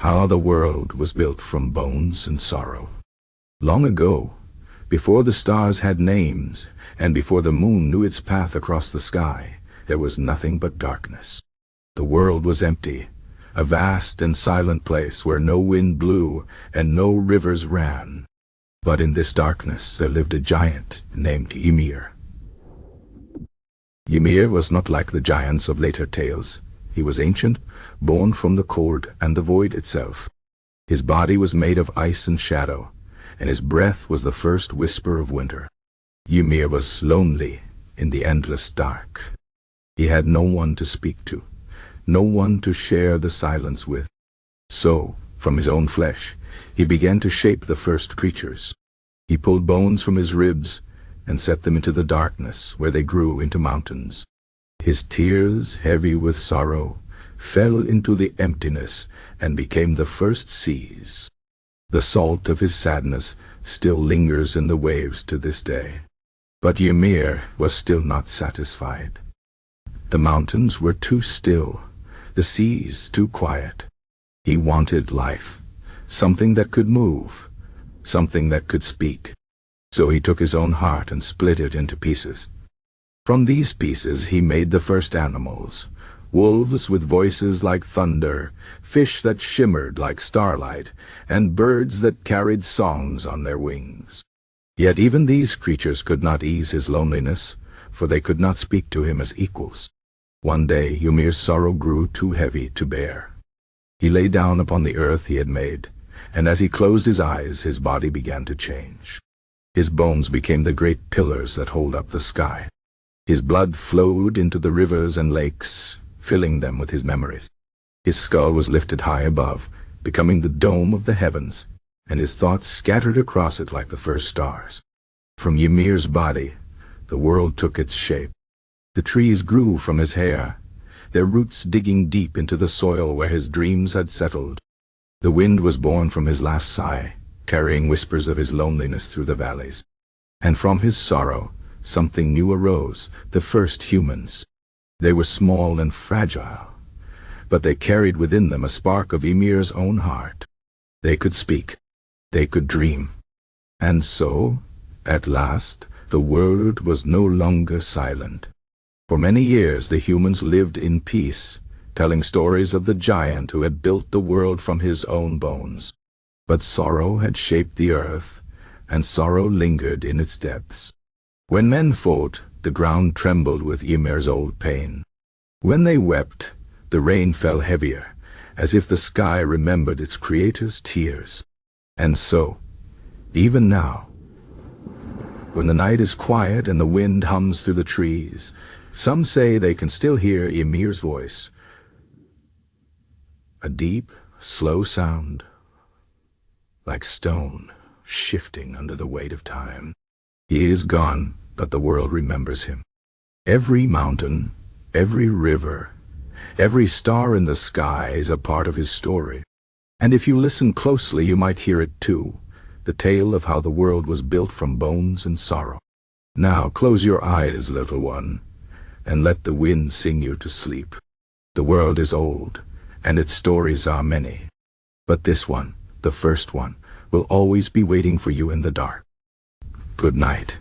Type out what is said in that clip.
How the world was built from bones and sorrow. Long ago, before the stars had names, and before the moon knew its path across the sky, there was nothing but darkness. The world was empty, a vast and silent place where no wind blew and no rivers ran. But in this darkness there lived a giant named Ymir. Ymir was not like the giants of later tales. He was ancient, born from the cold and the void itself. His body was made of ice and shadow, and his breath was the first whisper of winter. Ymir was lonely in the endless dark. He had no one to speak to, no one to share the silence with. So, from his own flesh, he began to shape the first creatures. He pulled bones from his ribs and set them into the darkness where they grew into mountains. His tears, heavy with sorrow, fell into the emptiness and became the first seas. The salt of his sadness still lingers in the waves to this day. But Ymir was still not satisfied. The mountains were too still, the seas too quiet. He wanted life, something that could move, something that could speak. So he took his own heart and split it into pieces. From these pieces he made the first animals, wolves with voices like thunder, fish that shimmered like starlight, and birds that carried songs on their wings. Yet even these creatures could not ease his loneliness, for they could not speak to him as equals. One day Ymir's sorrow grew too heavy to bear. He lay down upon the earth he had made, and as he closed his eyes, his body began to change. His bones became the great pillars that hold up the sky. His blood flowed into the rivers and lakes, filling them with his memories. His skull was lifted high above, becoming the dome of the heavens, and his thoughts scattered across it like the first stars. From Ymir's body, the world took its shape. The trees grew from his hair, their roots digging deep into the soil where his dreams had settled. The wind was born from his last sigh, carrying whispers of his loneliness through the valleys. And from his sorrow, something new arose, the first humans. They were small and fragile, but they carried within them a spark of Ymir's own heart. They could speak, they could dream. And so, at last, the world was no longer silent. For many years the humans lived in peace, telling stories of the giant who had built the world from his own bones. But sorrow had shaped the earth, and sorrow lingered in its depths. When men fought, the ground trembled with Ymir's old pain. When they wept, the rain fell heavier, as if the sky remembered its creator's tears. And so, even now, when the night is quiet and the wind hums through the trees, some say they can still hear Ymir's voice. A deep, slow sound, like stone shifting under the weight of time. He is gone, but the world remembers him. Every mountain, every river, every star in the sky is a part of his story. And if you listen closely, you might hear it too, the tale of how the world was built from bones and sorrow. Now close your eyes, little one, and let the wind sing you to sleep. The world is old, and its stories are many. But this one, the first one, will always be waiting for you in the dark. Good night.